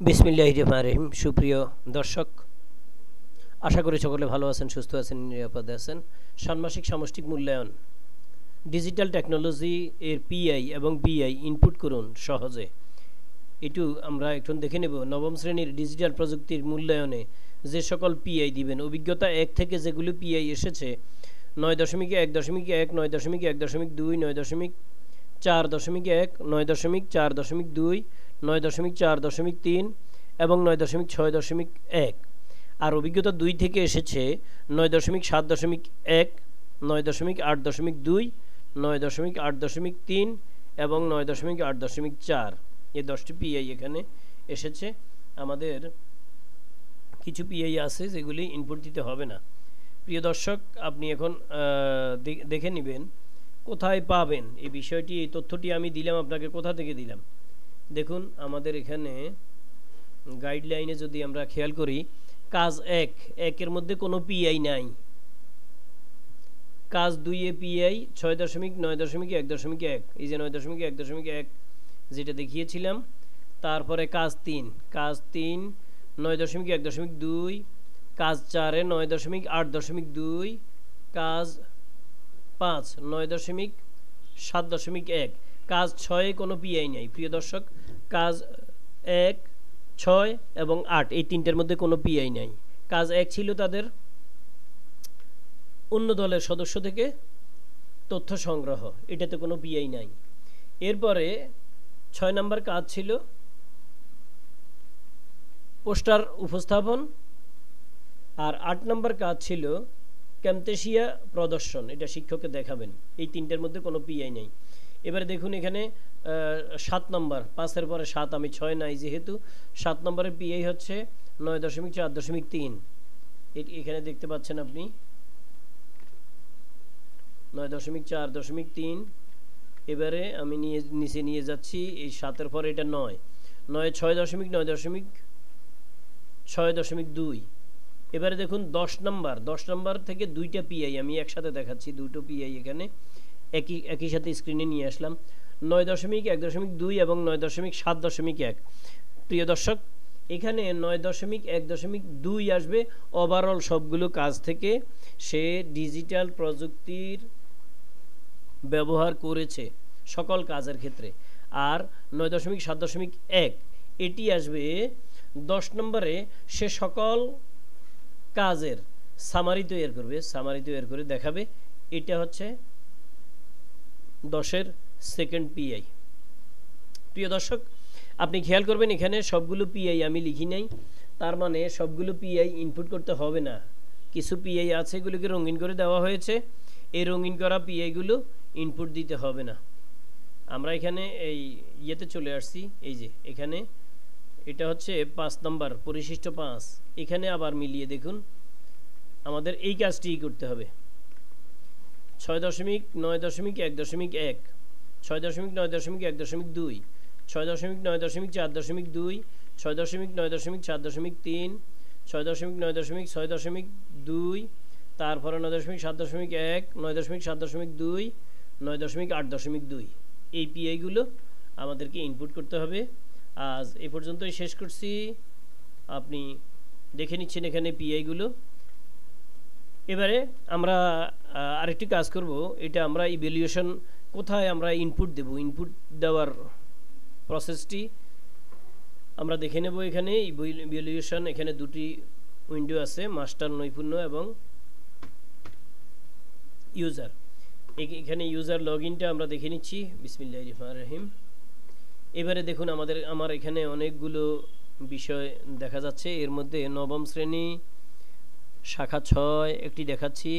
বিসমিল্লাহির রহমানির রহিম। সুপ্রিয় দর্শক, আশা করি সকলে ভালো আছেন, সুস্থ আছেন, নিরাপদে আছেন। ষান্মাসিক সামষ্টিক মূল্যায়ন ডিজিটাল টেকনোলজি এর পিআই এবং বিআই ইনপুট করুন সহজে। একটু আমরা এখন দেখে নেব নবম শ্রেণীর ডিজিটাল প্রযুক্তির মূল্যায়নে যে সকল পিআই দিবেন। অভিজ্ঞতা 1 থেকে যেগুলো পিআই এসেছে 9.1.1, 9.1.2, 9.4.1, 9.4.2, 9.4.3 এবং 9.6.1। আর অভিজ্ঞতা 2 থেকে এসেছে 9.7.1, 9.8.2, 9.8.3 এবং 9.8.4। এই 10টি পিআই এখানে এসেছে। আমাদের কিছু পিআই আছে যেগুলি ইনপুট দিতে হবে না। প্রিয় দর্শক, আপনি এখন দেখে নেবেন কোথায় পাবেন এই বিষয়টি। এই তথ্যটি আমি দিলাম আপনাকে, কোথা থেকে দিলাম দেখুন। আমাদের এখানে গাইডলাইনে যদি আমরা খেয়াল করি, কাজ 1 মধ্যে কোনো পিআই নাই। কাজ 2 এ পিআই 6.9.1.1, এই যে 9.1.1 যেটা দেখিয়েছিলাম। তারপরে কাজ 3 9.1.2, কাজ 4 এ 9.8.2, কাজ 5 9.7.1, কাজ 6 এ কোনো পিআই নাই। প্রিয় দর্শক, কাজ 1, 6 এবং 8 এই তিনটের মধ্যে কোনো পিআই নাই। কাজ 1 ছিল তাদের অন্য দলের সদস্য থেকে তথ্য সংগ্রহ, এটাতে কোনো পিআই নাই। এরপরে 6 নম্বর কাজ ছিল পোস্টার উপস্থাপন, আর 8 নম্বর কাজ ছিল ক্যামতেশিয়া প্রদর্শন, এটা শিক্ষককে দেখাবেন। এই তিনটের মধ্যে কোনো পিআই নেই। এবারে দেখুন এখানে 7 নম্বর, 5-এর পরে 7, আমি 6 নাই যেহেতু। 7 নম্বরের পিআই হচ্ছে 9.4.3, এখানে দেখতে পাচ্ছেন আপনি 9.4.3। এবারে আমি নিচে নিয়ে যাচ্ছি, এই 7-এর পরে এটা 9, 6.9.6.2। এবারে দেখুন 10 নম্বর থেকে 2টা পিআই আমি একসাথে দেখাচ্ছি। 2টো পিআই এখানে একই সাথে স্ক্রিনে নিয়ে আসলাম, 9.1.2 এবং 9.7.1। প্রিয় দর্শক, এখানে 9.1.2 আসবে ওভারঅল সবগুলো কাজ থেকে সে ডিজিটাল প্রযুক্তির ব্যবহার করেছে সকল কাজের ক্ষেত্রে। আর 9.7.1 এটি আসবে 10 নম্বরে, সে সকল কাজের সামারি তৈরি করে দেখাবে। এটা হচ্ছে 10-এর সেকেন্ড পিআই। প্রিয় দর্শক, আপনি খেয়াল করবেন এখানে সবগুলো পিআই আমি লিখি নাই, তার মানে সবগুলো পিআই ইনপুট করতে হবে না। কিছু পিআই আছে, এগুলোকে রঙিন করে দেওয়া হয়েছে। এই রঙিন করা পিআইগুলো ইনপুট দিতে হবে না। আমরা এখানে এই ইয়েতে চলে আসছি, এই যে এখানে এটা হচ্ছে 5 নম্বর, পরিশিষ্ট 5। এখানে আবার মিলিয়ে দেখুন, আমাদের এই কাজটি করতে হবে। 6.9.1.1, 6.9.1.2, 6.9.4.2, 6.9.4.3, 6.9.6.2, তারপরে 9.7.1, 9.7.2, 9.8.2। এই পিআইগুলো আমাদেরকে ইনপুট করতে হবে। আজ এ পর্যন্তই শেষ করছি। আপনি দেখে নিচ্ছেন এখানে পিআইগুলো। এবারে আমরা আরেকটি কাজ করব, এটা আমরা ইভ্যালুয়েশন কোথায় আমরা ইনপুট দেব, ইনপুট দেওয়ার প্রসেসটি আমরা দেখে নেব। এখানে ইভ্যালুয়েশন, এখানে দুটি উইন্ডো আছে, মাস্টার নৈপুণ্য এবং ইউজার। এখানে ইউজার লগইনটা আমরা দেখে নিচ্ছি। বিসমিল্লাহির রহমানির রহিম। এবারে দেখুন আমার এখানে অনেকগুলো বিষয় দেখা যাচ্ছে। এর মধ্যে নবম শ্রেণী শাখা 6 একটি দেখাচ্ছি,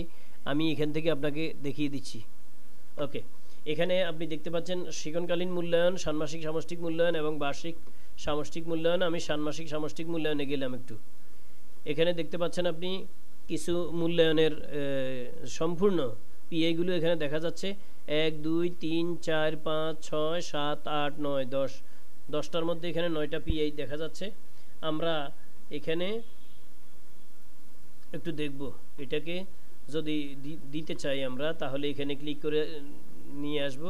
আমি এখান থেকে আপনাকে দেখিয়ে দিচ্ছি। ওকে, এখানে আপনি দেখতে পাচ্ছেন শিক্ষণকালীন মূল্যায়ন, ষান্মাসিক সামষ্টিক মূল্যায়ন এবং বার্ষিক সামষ্টিক মূল্যায়ন। আমি ষান্মাসিক সামষ্টিক মূল্যায়নে গেলাম একটু। এখানে দেখতে পাচ্ছেন আপনি কিছু মূল্যায়নের সম্পূর্ণ পিআইগুলো এখানে দেখা যাচ্ছে। 1, 2, 3, 4, 5, 6, 7, 8, 9, 10, 10টার মধ্যে এখানে 9টা পিআই দেখা যাচ্ছে। আমরা এখানে একটু দেখব, এটাকে যদি দিতে চাই আমরা, তাহলে এখানে ক্লিক করে নিয়ে আসব।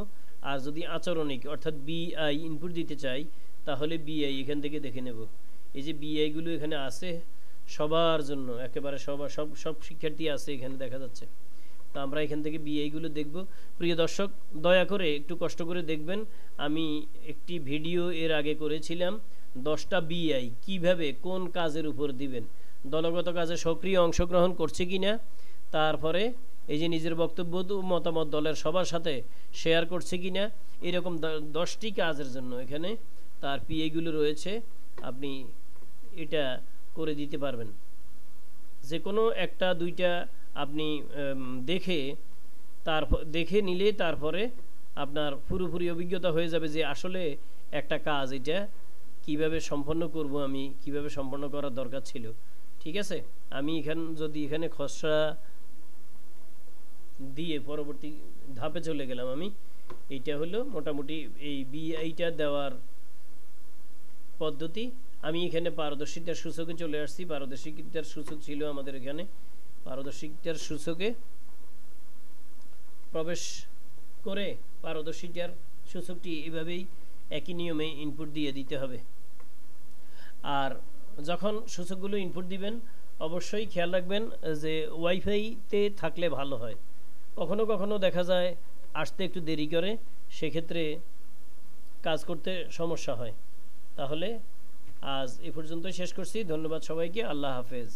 আর যদি আচরণিক অর্থাৎ বিআই ইনপুট দিতে চাই, তাহলে বিআই এখান থেকে দেখে নেব। এই যে বিআইগুলো এখানে আছে সবার জন্য, একেবারে সব শিক্ষার্থী আছে এখানে দেখা যাচ্ছে। তো আমরা এখান থেকে বিআইগুলো দেখব। প্রিয় দর্শক, দয়া করে একটু কষ্ট করে দেখবেন। আমি একটি ভিডিও এর আগে করেছিলাম 10টা বিআই কিভাবে কোন কাজের উপর দিবেন, দলগত কাজে সক্রিয় অংশগ্রহণ করছে কিনা, তারপরে এই যে নিজের বক্তব্য মতামত দলের সবার সাথে শেয়ার করছে কিনা, এরকম 10টি কাজের জন্য এখানে তার পিআইগুলো রয়েছে। আপনি এটা করে দিতে পারবেন। যে কোনো একটা দুইটা আপনি দেখে নিলে তারপরে আপনার পুরোপুরি অভিজ্ঞতা হয়ে যাবে যে আসলে একটা কাজ এটা কিভাবে সম্পন্ন করব, আমি কিভাবে সম্পন্ন করার দরকার ছিল। ঠিক আছে, আমি এখানে খসড়া দিয়ে পরবর্তী ধাপে চলে গেলাম। আমি এইটা হলো মোটামুটি এই বিআইটা দেওয়ার পদ্ধতি। আমি এখানে পারদর্শিতার সূচকে চলে আসছি। পারদর্শিতার সূচক ছিল আমাদের এখানে। পারদর্শিতার সূচকে প্রবেশ করে পারদর্শিতার সূচকটি এভাবেই একই নিয়মে ইনপুট দিয়ে দিতে হবে। আর যখন সূচকগুলো ইনপুট দিবেন অবশ্যই খেয়াল রাখবেন যে ওয়াইফাইতে থাকলে ভালো হয়। কখনো কখনো দেখা যায় আসতে একটু দেরি করে, সেক্ষেত্রে কাজ করতে সমস্যা হয়। তাহলে আজ এ পর্যন্তই শেষ করছি। ধন্যবাদ সবাইকে। আল্লাহ হাফেজ।